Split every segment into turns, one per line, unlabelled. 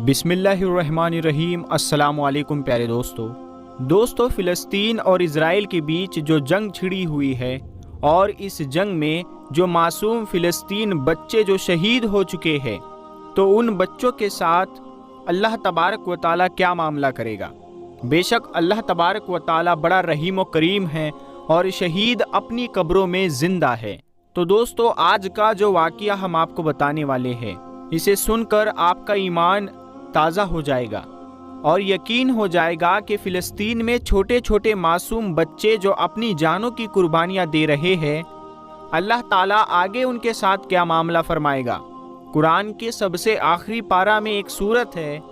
बिस्मिल्लाहिर्रहमानिर्रहीम। अस्सलाम वालेकुम प्यारे दोस्तों, फ़लस्तीन और इज़राइल के बीच जो जंग छिड़ी हुई है और इस जंग में जो मासूम फ़लस्तीन बच्चे जो शहीद हो चुके हैं, तो उन बच्चों के साथ अल्लाह तबारक व ताला क्या मामला करेगा। बेशक अल्लाह तबारक व ताला बड़ा रहीम व करीम है और शहीद अपनी कब्रों में ज़िंदा है। तो दोस्तों, आज का जो वाक़या हम आपको बताने वाले हैं, इसे सुनकर आपका ईमान ताज़ा हो जाएगा और यकीन हो जाएगा कि फ़िलिस्तीन में छोटे छोटे मासूम बच्चे जो अपनी जानों की कुर्बानियाँ दे रहे हैं, अल्लाह ताला आगे उनके साथ क्या मामला फरमाएगा। कुरान के सबसे आखिरी पारा में एक सूरत है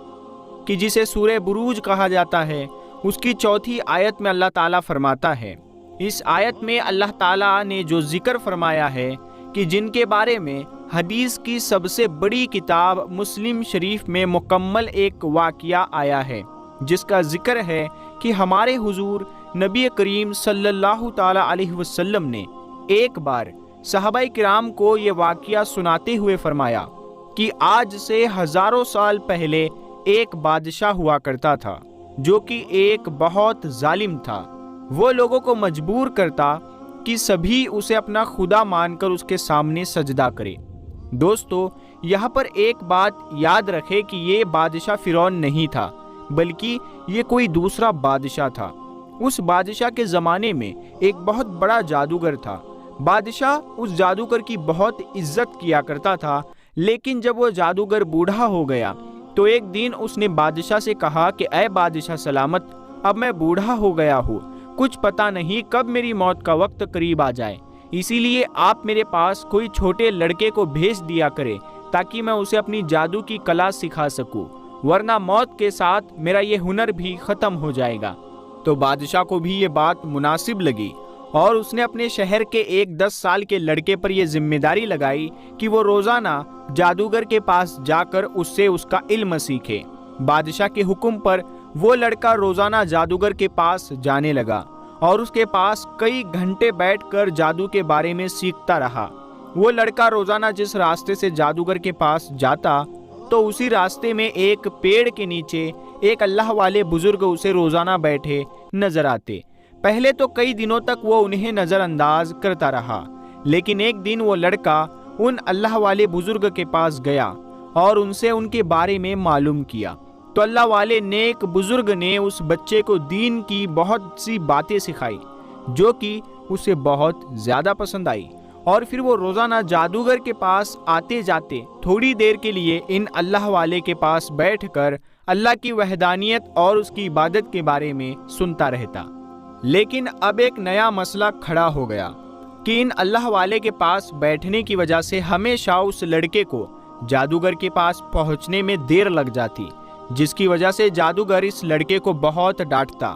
कि जिसे सूरह बुरूज कहा जाता है, उसकी चौथी आयत में अल्लाह ताला फरमाता है। इस आयत में अल्लाह ताला ने जो जिक्र फरमाया है कि जिनके बारे में हदीस की सबसे बड़ी किताब मुस्लिम शरीफ में मुकम्मल एक वाक़या आया है, जिसका जिक्र है कि हमारे हुजूर नबी करीम सल्लल्लाहु ताला अलैहि वसल्लम ने एक बार सहाबाए किराम को ये वाक़या सुनाते हुए फरमाया कि आज से हज़ारों साल पहले एक बादशाह हुआ करता था जो कि एक बहुत जालिम था। वो लोगों को मजबूर करता कि सभी उसे अपना खुदा मानकर उसके सामने सजदा करे। दोस्तों, यहाँ पर एक बात याद रखें कि ये बादशाह फ़िरौन नहीं था, बल्कि ये कोई दूसरा बादशाह था। उस बादशाह के ज़माने में एक बहुत बड़ा जादूगर था। बादशाह उस जादूगर की बहुत इज्जत किया करता था, लेकिन जब वो जादूगर बूढ़ा हो गया तो एक दिन उसने बादशाह से कहा कि ऐ बादशाह सलामत, अब मैं बूढ़ा हो गया हूँ, कुछ पता नहीं कब मेरी मौत का वक्त करीब आ जाए, इसीलिए आप मेरे पास कोई छोटे लड़के को भेज दिया करे ताकि मैं उसे अपनी जादू की कला सिखा सकूं, वरना मौत के साथ मेरा ये हुनर भी ख़त्म हो जाएगा। तो बादशाह को भी ये बात मुनासिब लगी और उसने अपने शहर के एक 10 साल के लड़के पर यह जिम्मेदारी लगाई कि वो रोज़ाना जादूगर के पास जाकर उससे उसका इल्म सीखे। बादशाह के हुक्म पर वो लड़का रोज़ाना जादूगर के पास जाने लगा और उसके पास कई घंटे बैठकर जादू के बारे में सीखता रहा। वो लड़का रोज़ाना जिस रास्ते से जादूगर के पास जाता, तो उसी रास्ते में एक पेड़ के नीचे एक अल्लाह वाले बुजुर्ग उसे रोज़ाना बैठे नजर आते। पहले तो कई दिनों तक वो उन्हें नज़रअंदाज करता रहा, लेकिन एक दिन वो लड़का उन अल्लाह वाले बुजुर्ग के पास गया और उनसे उनके बारे में मालूम किया। तो अल्लाह वाले नेक बुजुर्ग ने उस बच्चे को दीन की बहुत सी बातें सिखाई जो कि उसे बहुत ज़्यादा पसंद आई, और फिर वो रोज़ाना जादूगर के पास आते जाते थोड़ी देर के लिए इन अल्लाह वाले के पास बैठकर अल्लाह की वहदानियत और उसकी इबादत के बारे में सुनता रहता। लेकिन अब एक नया मसला खड़ा हो गया कि इन अल्लाह वाले के पास बैठने की वजह से हमेशा उस लड़के को जादूगर के पास पहुंचने में देर लग जाती, जिसकी वजह से जादूगर इस लड़के को बहुत डांटता।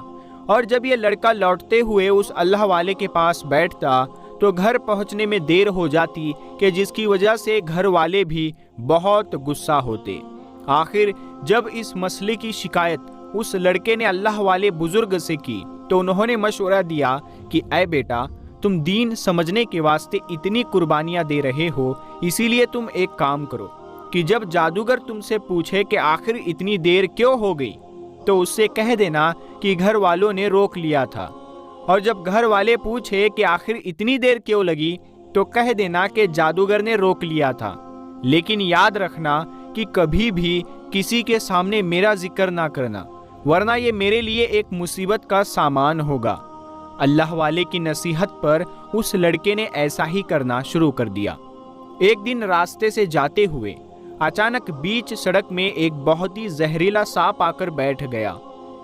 और जब ये लड़का लौटते हुए उस अल्लाह वाले के पास बैठता तो घर पहुंचने में देर हो जाती, कि जिसकी वजह से घर वाले भी बहुत गुस्सा होते। आखिर जब इस मसले की शिकायत उस लड़के ने अल्लाह वाले बुजुर्ग से की, तो उन्होंने मशवरा दिया कि ऐ बेटा, तुम दीन समझने के वास्ते इतनी कुर्बानियाँ दे रहे हो, इसीलिए तुम एक काम करो कि जब जादूगर तुमसे पूछे कि आखिर इतनी देर क्यों हो गई, तो उससे कह देना कि घर वालों ने रोक लिया था। और जब घर वाले पूछे कि आखिर इतनी देर क्यों लगी, तो कह देना कि जादूगर ने रोक लिया था। लेकिन याद रखना कि कभी भी किसी के सामने मेरा जिक्र ना करना, वरना ये मेरे लिए एक मुसीबत का सामान होगा। अल्लाह वाले की नसीहत पर उस लड़के ने ऐसा ही करना शुरू कर दिया। एक दिन रास्ते से जाते हुए अचानक बीच सड़क में एक बहुत ही जहरीला सांप आकर बैठ गया,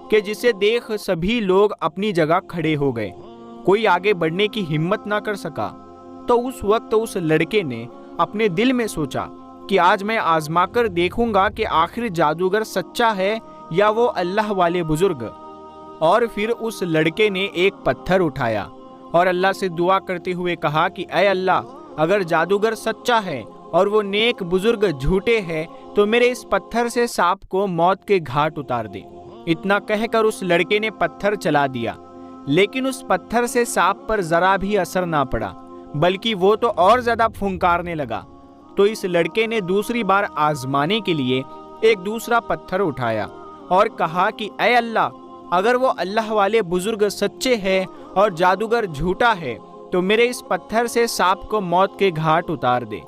कि जिसे देख सभी लोग अपनी जगह खड़े हो गए। कोई आगे बढ़ने की हिम्मत ना कर सका। तो उस वक्त उस लड़के ने अपने दिल में सोचा कि आज मैं आजमा कर देखूंगा कि आखिर जादूगर सच्चा है या वो अल्लाह वाले बुजुर्ग। और फिर उस लड़के ने एक पत्थर उठाया और अल्लाह से दुआ करते हुए कहा कि ऐ अल्लाह, अगर जादूगर सच्चा है और वो नेक बुजुर्ग झूठे हैं, तो मेरे इस पत्थर से सांप को मौत के घाट उतार दे। इतना कहकर उस लड़के ने पत्थर चला दिया। लेकिन उस पत्थर से सांप पर जरा भी असर ना पड़ा, बल्कि वो तो और ज्यादा फुंकारने लगा। तो इस लड़के ने दूसरी बार आजमाने के लिए एक दूसरा पत्थर उठाया और कहा कि ऐ अल्लाह, अगर वो अल्लाह वाले बुजुर्ग सच्चे हैं और जादूगर झूठा है तो मेरे इस पत्थर से सांप को मौत के घाट उतार दे।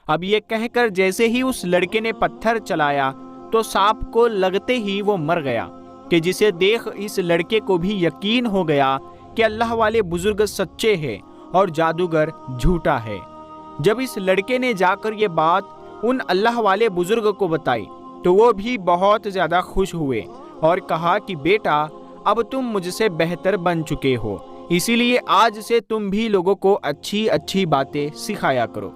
अब ये कहकर जैसे ही उस लड़के ने पत्थर चलाया तो सांप को लगते ही वो मर गया, कि जिसे देख इस लड़के को भी यकीन हो गया कि अल्लाह वाले बुजुर्ग सच्चे हैं और जादूगर झूठा है। जब इस लड़के ने जाकर ये बात उन अल्लाह वाले बुजुर्ग को बताई तो वो भी बहुत ज़्यादा खुश हुए और कहा कि बेटा, अब तुम मुझसे बेहतर बन चुके हो, इसीलिए आज से तुम भी लोगों को अच्छी अच्छी बातें सिखाया करो।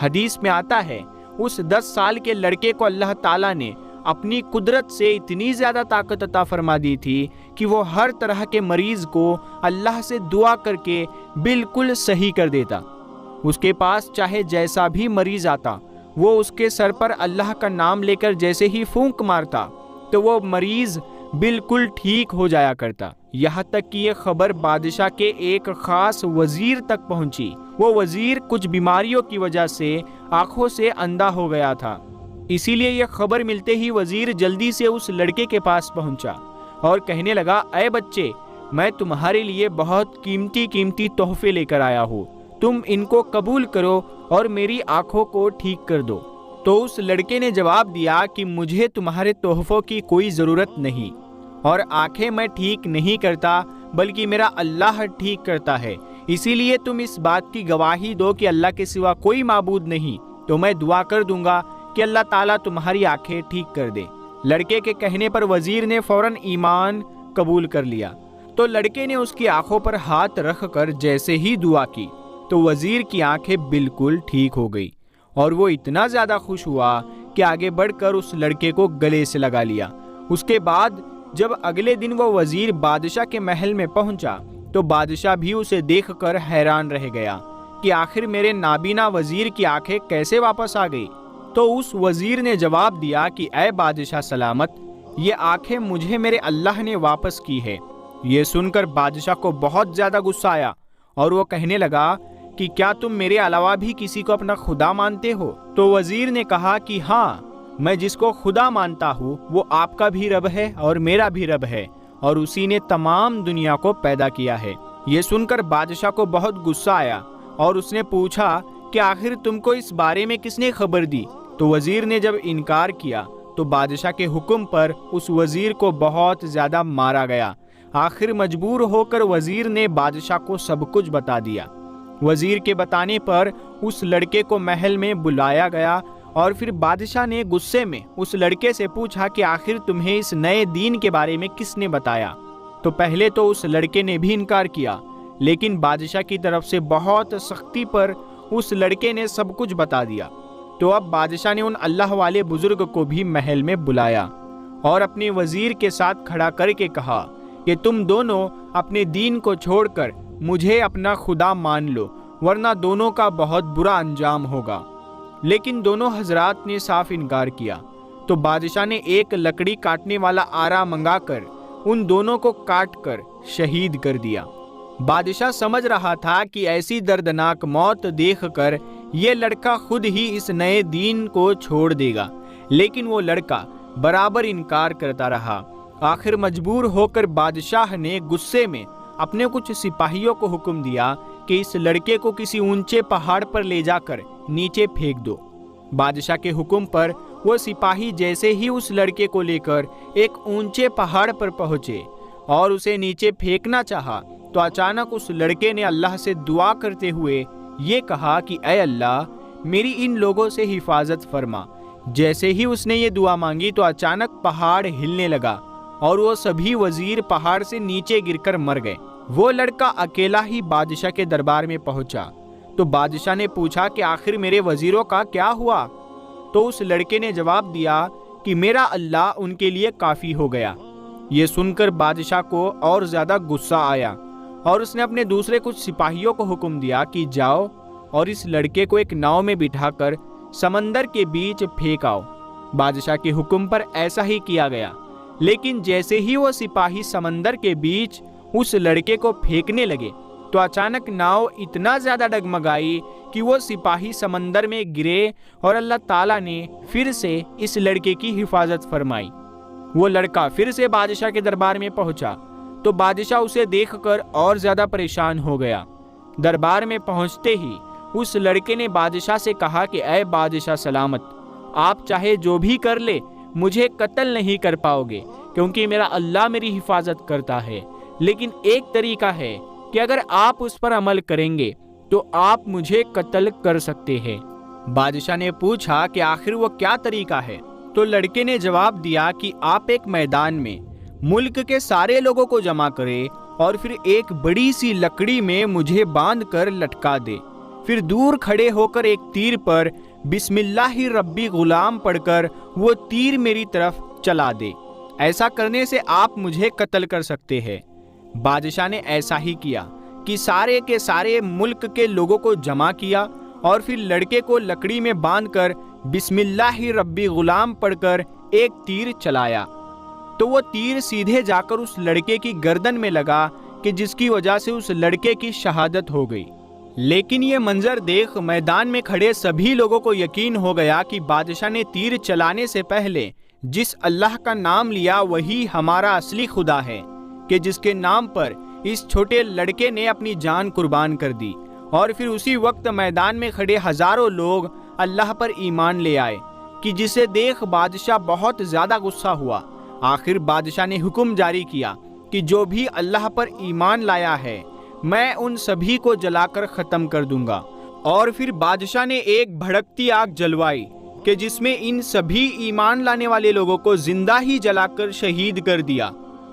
हदीस में आता है, उस 10 साल के लड़के को अल्लाह ताला ने अपनी कुदरत से इतनी ज़्यादा ताकत अता फरमा दी थी कि वो हर तरह के मरीज़ को अल्लाह से दुआ करके बिल्कुल सही कर देता। उसके पास चाहे जैसा भी मरीज़ आता, वो उसके सर पर अल्लाह का नाम लेकर जैसे ही फूंक मारता तो वो मरीज़ बिल्कुल ठीक हो जाया करता। यहाँ तक कि ये खबर बादशाह के एक ख़ास वज़ीर तक पहुँची। वो वज़ीर कुछ बीमारियों की वजह से आँखों से अंधा हो गया था, इसीलिए यह खबर मिलते ही वज़ीर जल्दी से उस लड़के के पास पहुँचा और कहने लगा, ऐ बच्चे, मैं तुम्हारे लिए बहुत कीमती कीमती तोहफे लेकर आया हूँ, तुम इनको कबूल करो और मेरी आँखों को ठीक कर दो। तो उस लड़के ने जवाब दिया कि मुझे तुम्हारे तोहफों की कोई ज़रूरत नहीं, और आंखें मैं ठीक नहीं करता बल्कि मेरा अल्लाह ठीक करता है, इसीलिए तुम इस बात की गवाही दो कि अल्लाह के सिवा कोई माबूद नहीं, तो मैं दुआ कर दूंगा कि अल्लाह ताला तुम्हारी आंखें ठीक कर दे। लड़के के कहने पर वज़ीर ने फौरन ईमान कबूल कर लिया। तो लड़के ने उसकी आंखों पर हाथ रख कर जैसे ही दुआ की तो वज़ीर की आंखें बिल्कुल ठीक हो गई और वो इतना ज़्यादा खुश हुआ कि आगे बढ़कर उस लड़के को गले से लगा लिया। उसके बाद जब अगले दिन वो वज़ीर बादशाह के महल में पहुंचा तो बादशाह भी उसे देखकर हैरान रह गया कि आखिर मेरे नाबीना वज़ीर की आंखें कैसे वापस आ गई। तो उस वज़ीर ने जवाब दिया कि ऐ बादशाह सलामत, ये आंखें मुझे मेरे अल्लाह ने वापस की है। ये सुनकर बादशाह को बहुत ज़्यादा गुस्सा आया और वो कहने लगा कि क्या तुम मेरे अलावा भी किसी को अपना खुदा मानते हो? तो वज़ीर ने कहा कि हाँ, मैं जिसको खुदा मानता हूँ वो आपका भी रब है और मेरा भी रब है, और उसी ने तमाम दुनिया को पैदा किया है। ये सुनकर बादशाह को बहुत गुस्सा आया और उसने पूछा कि आखिर तुमको इस बारे में किसने खबर दी? तो वज़ीर ने जब इनकार किया तो बादशाह के हुक्म पर उस वज़ीर को बहुत ज़्यादा मारा गया। आखिर मजबूर होकर वज़ीर ने बादशाह को सब कुछ बता दिया। वज़ीर के बताने पर उस लड़के को महल में बुलाया गया और फिर बादशाह ने गुस्से में उस लड़के से पूछा कि आखिर तुम्हें इस नए दीन के बारे में किसने बताया? तो पहले तो उस लड़के ने भी इनकार किया, लेकिन बादशाह की तरफ से बहुत सख्ती पर उस लड़के ने सब कुछ बता दिया। तो अब बादशाह ने उन अल्लाह वाले बुजुर्ग को भी महल में बुलाया और अपने वज़ीर के साथ खड़ा करके कहा कि तुम दोनों अपने दीन को छोड़कर मुझे अपना खुदा मान लो, वरना दोनों का बहुत बुरा अंजाम होगा। लेकिन दोनों हजरात ने साफ इनकार किया। तो बादशाह ने एक लकड़ी काटने वाला आरा मंगाकर उन दोनों को काट कर शहीद कर दिया। बादशाह समझ रहा था कि ऐसी दर्दनाक मौत देखकर ये लड़का खुद ही इस नए दीन को छोड़ देगा, लेकिन वो लड़का बराबर इनकार करता रहा। आखिर मजबूर होकर बादशाह ने गुस्से में अपने कुछ सिपाहियों को हुक्म दिया कि इस लड़के को किसी ऊंचे पहाड़ पर ले जाकर नीचे फेंक दो। बादशाह के हुक्म पर वो सिपाही जैसे ही उस लड़के को लेकर एक ऊंचे पहाड़ पर पहुंचे और उसे नीचे फेंकना चाहा तो अचानक उस लड़के ने अल्लाह से दुआ करते हुए ये कहा कि ऐ अल्लाह, मेरी इन लोगों से हिफाजत फरमा। जैसे ही उसने ये दुआ मांगी तो अचानक पहाड़ हिलने लगा और वो सभी वज़ीर पहाड़ से नीचे गिरकर मर गए। वो लड़का अकेला ही बादशाह के दरबार में पहुंचा। तो बादशाह ने पूछा कि आखिर मेरे वज़ीरों का क्या हुआ? तो उस लड़के ने जवाब दिया कि मेरा अल्लाह उनके लिए काफ़ी हो गया। ये सुनकर बादशाह को और ज़्यादा गुस्सा आया और उसने अपने दूसरे कुछ सिपाहियों को हुक्म दिया कि जाओ और इस लड़के को एक नाव में बिठाकर समंदर के बीच फेंक आओ। बादशाह के हुक्म पर ऐसा ही किया गया, लेकिन जैसे ही वो सिपाही समंदर के बीच उस लड़के को फेंकने लगे तो अचानक नाव इतना ज्यादा डगमगाई कि वो सिपाही समंदर में गिरे और अल्लाह ताला ने फिर से इस लड़के की हिफाजत फरमाई। वो लड़का फिर से बादशाह के दरबार में पहुंचा तो बादशाह उसे देखकर और ज्यादा परेशान हो गया। दरबार में पहुंचते ही उस लड़के ने बादशाह से कहा कि ऐ बादशाह सलामत, आप चाहे जो भी कर ले मुझे कत्ल नहीं कर पाओगे क्योंकि मेरा अल्लाह मेरी हिफाजत करता है, लेकिन एक तरीका है कि अगर आप उस पर अमल करेंगे तो आप मुझे कत्ल कर सकते हैं। बादशाह ने पूछा कि आखिर वो क्या तरीका है? तो लड़के ने जवाब दिया कि आप एक मैदान में मुल्क के सारे लोगों को जमा करें और फिर एक बड़ी सी लकड़ी में मुझे बांध कर लटका दे, फिर दूर खड़े होकर एक तीर पर बिस्मिल्लाहि रब्बी गुलाम पढ़कर वो तीर मेरी तरफ चला दे। ऐसा करने से आप मुझे कत्ल कर सकते हैं। बादशाह ने ऐसा ही किया कि सारे के सारे मुल्क के लोगों को जमा किया और फिर लड़के को लकड़ी में बांधकर बिस्मिल्लाहि रब्बी गुलाम पढ़कर एक तीर चलाया तो वो तीर सीधे जाकर उस लड़के की गर्दन में लगा कि जिसकी वजह से उस लड़के की शहादत हो गई। लेकिन ये मंजर देख मैदान में खड़े सभी लोगों को यकीन हो गया कि बादशाह ने तीर चलाने से पहले जिस अल्लाह का नाम लिया वही हमारा असली खुदा है, कि जिसके नाम पर इस छोटे लड़के ने अपनी जान कुर्बान कर दी। और फिर उसी वक्त मैदान में खड़े हजारों लोग अल्लाह पर ईमान ले आए कि जिसे देख बादशाह बहुत ज्यादा गुस्सा हुआ। आखिर बादशाह ने हुक्म जारी किया कि जो भी अल्लाह पर ईमान लाया है मैं उन सभी को जलाकर खत्म कर दूंगा। और फिर बादशाह ने एक भड़कती आग जलवाई कि जिसमें इन सभी ईमान लाने वाले लोगों को जिंदा ही जलाकर शहीद कर दिया।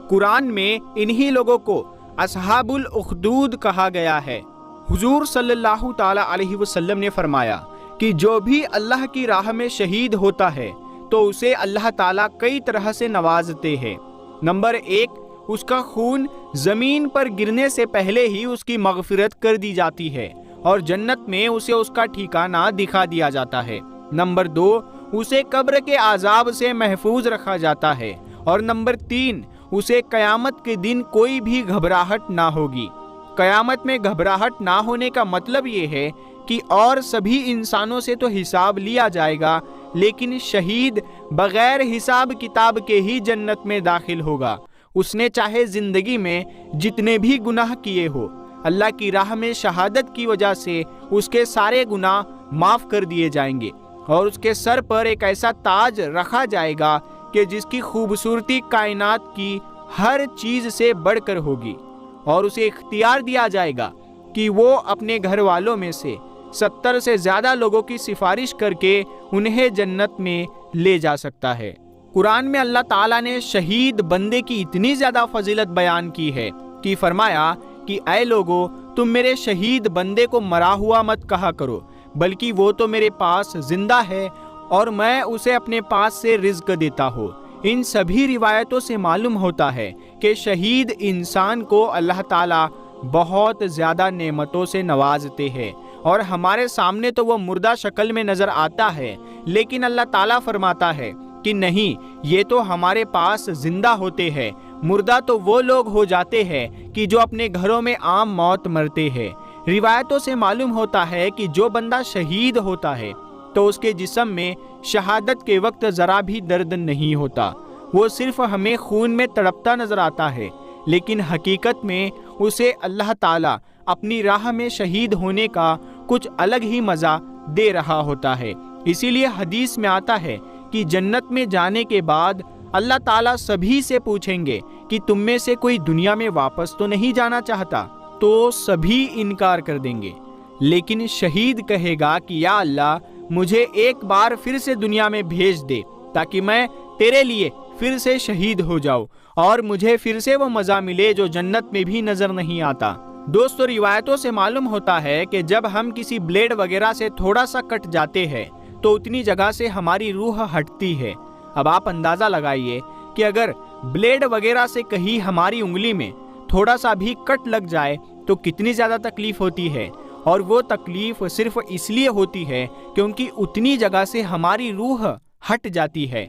कुरान में इन्हीं लोगों को असहाबुल उखदूद कहा गया है। हुजूर सल्लल्लाहु ताला अलैहि वसल्लम ने फरमाया कि जो भी अल्लाह की राह में शहीद होता है तो उसे अल्लाह ताला कई तरह से नवाजते हैं। नंबर 1, उसका खून जमीन पर गिरने से पहले ही उसकी मगफिरत कर दी जाती है और जन्नत में उसे उसका ठिकाना दिखा दिया जाता है। नंबर 2, उसे कब्र के आजाब से महफूज रखा जाता है। और नंबर 3, उसे कयामत के दिन कोई भी घबराहट ना होगी। कयामत में घबराहट ना होने का मतलब ये है कि और सभी इंसानों से तो हिसाब लिया जाएगा, लेकिन शहीद बगैर हिसाब किताब के ही जन्नत में दाखिल होगा। उसने चाहे जिंदगी में जितने भी गुनाह किए हो, अल्लाह की राह में शहादत की वजह से उसके सारे गुनाह माफ कर दिए जाएंगे और उसके सर पर एक ऐसा ताज रखा जाएगा कि जिसकी खूबसूरती कायनात की हर चीज से बढ़कर होगी। और उसे इख्तियार दिया जाएगा कि वो अपने घर वालों में से 70 से ज्यादा लोगों की सिफारिश करके उन्हें जन्नत में ले जा सकता है। कुरान में अल्लाह ताला ने शहीद बंदे की इतनी ज्यादा फजीलत बयान की है कि फरमाया कि ऐ लोगो, तुम मेरे शहीद बंदे को मरा हुआ मत कहा करो, बल्कि वो तो मेरे पास जिंदा है और मैं उसे अपने पास से रिज्क देता हूँ। इन सभी रिवायतों से मालूम होता है कि शहीद इंसान को अल्लाह ताला बहुत ज़्यादा नेमतों से नवाजते हैं और हमारे सामने तो वो मुर्दा शक्ल में नज़र आता है, लेकिन अल्लाह ताला फरमाता है कि नहीं, ये तो हमारे पास जिंदा होते हैं। मुर्दा तो वो लोग हो जाते हैं कि जो अपने घरों में आम मौत मरते हैं। रिवायतों से मालूम होता है कि जो बंदा शहीद होता है तो उसके जिस्म में शहादत के वक्त ज़रा भी दर्द नहीं होता, वो सिर्फ हमें खून में तड़पता नजर आता है, लेकिन हकीकत में उसे अल्लाह ताला अपनी राह में शहीद होने का कुछ अलग ही मज़ा दे रहा होता है। इसीलिए हदीस में आता है कि जन्नत में जाने के बाद अल्लाह ताला सभी से पूछेंगे कि तुम में से कोई दुनिया में वापस तो नहीं जाना चाहता, तो सभी इनकार कर देंगे। लेकिन शहीद कहेगा कि या अल्लाह, मुझे एक बार फिर से दुनिया में भेज दे ताकि मैं तेरे लिए फिर से शहीद हो जाऊं और मुझे फिर से वो मज़ा मिले जो जन्नत में भी नजर नहीं आता। दोस्तों, रिवायतों से मालूम होता है कि जब हम किसी ब्लेड वगैरह से थोड़ा सा कट जाते हैं तो उतनी जगह से हमारी रूह हटती है। अब आप अंदाजा लगाइए कि अगर ब्लेड वगैरह से कहीं हमारी उंगली में थोड़ा सा भी कट लग जाए तो कितनी ज़्यादा तकलीफ होती है। और वो तकलीफ सिर्फ इसलिए होती है क्योंकि उतनी जगह से हमारी रूह हट जाती है।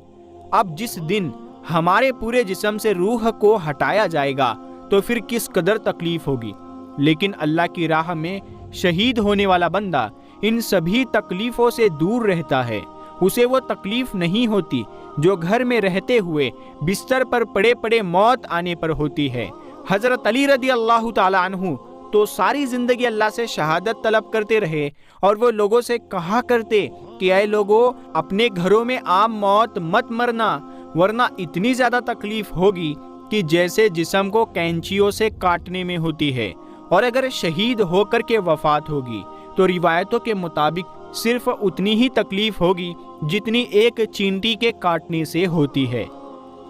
अब जिस दिन हमारे पूरे जिस्म से रूह को हटाया जाएगा تو پھر کس قدر تکلیف ہوگی۔ لیکن اللہ کی راہ میں شہید ہونے والا بندہ ان سبھی تکلیفوں سے دور رہتا ہے، اسے وہ تکلیف نہیں ہوتی جو گھر میں رہتے ہوئے بستر پر پڑے پڑے موت آنے پر ہوتی ہے۔ حضرت علی رضی اللہ تعالی عنہ تو ساری زندگی اللہ سے شہادت طلب کرتے رہے، اور وہ لوگوں سے کہا کرتے کہ اے لوگو، اپنے گھروں میں عام موت مت مرنا، ورنہ اتنی زیادہ تکلیف ہوگی کہ جیسے جسم کو کینچیوں سے کاٹنے میں ہوتی ہے، اور اگر شہید ہو کر کے وفات ہوگی تو روایتوں کے مطابق صرف اتنی ہی تکلیف ہوگی جتنی ایک چینٹی کے کاٹنے سے ہوتی ہے۔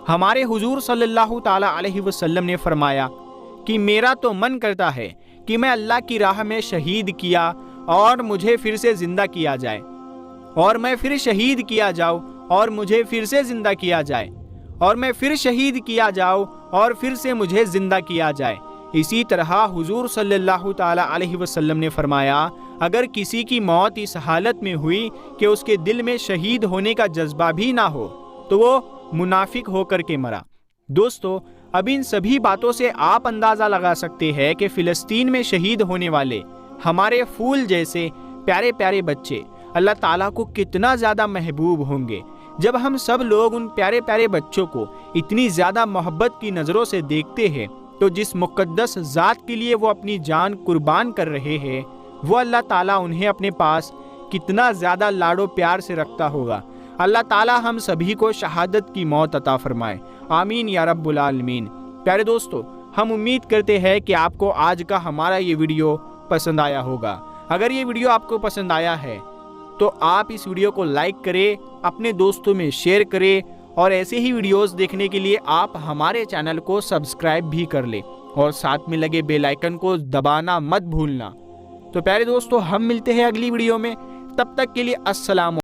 ہمارے حضور صلی اللہ تعالی علیہ وسلم نے فرمایا کہ میرا تو من کرتا ہے کہ میں اللہ کی راہ میں شہید کیا اور مجھے پھر سے زندہ کیا جائے، اور میں پھر شہید کیا جاؤں اور مجھے پھر سے زندہ کیا جائے، اور میں پھر شہید کیا جاؤں اور پھر سے مجھے زندہ کیا جائے۔ اسی طرح حضور صلی اللہ تعالی علیہ وسلم نے فرمایا، اگر کسی کی موت اس حالت میں ہوئی کہ اس کے دل میں شہید ہونے کا جذبہ بھی نہ ہو تو وہ منافق ہو کر کے مرا۔ دوستو، اب ان سبھی باتوں سے آپ اندازہ لگا سکتے ہیں کہ فلسطین میں شہید ہونے والے ہمارے پھول جیسے پیارے پیارے بچے اللہ تعالیٰ کو کتنا زیادہ محبوب ہوں گے۔ جب ہم سب لوگ ان پیارے پیارے بچوں کو اتنی زیادہ محبت کی نظروں سے دیکھتے ہیں تو جس مقدس ذات کے لیے وہ اپنی جان قربان کر رہے ہیں، وہ اللہ تعالیٰ انہیں اپنے پاس کتنا زیادہ لاڈو پیار سے رکھتا ہوگا۔ اللہ تعالیٰ ہم سبھی کو شہادت کی موت عطا فرمائے، آمین یا رب العالمین۔ پیارے دوستو، ہم امید کرتے ہیں کہ آپ کو آج کا ہمارا یہ ویڈیو پسند آیا ہوگا۔ اگر یہ ویڈیو آپ کو پسند آیا ہے تو آپ اس ویڈیو کو لائک کریں، اپنے دوستوں میں شیئر کریں، اور ایسے ہی ویڈیوز دیکھنے کے لیے آپ ہمارے چینل کو سبسکرائب بھی کر لیں، اور ساتھ میں لگے بیل آئیکن کو دبانا مت بھولنا۔ تو پیارے دوستو، ہم ملتے ہیں اگلی ویڈیو میں، تب تک کے لیے السلام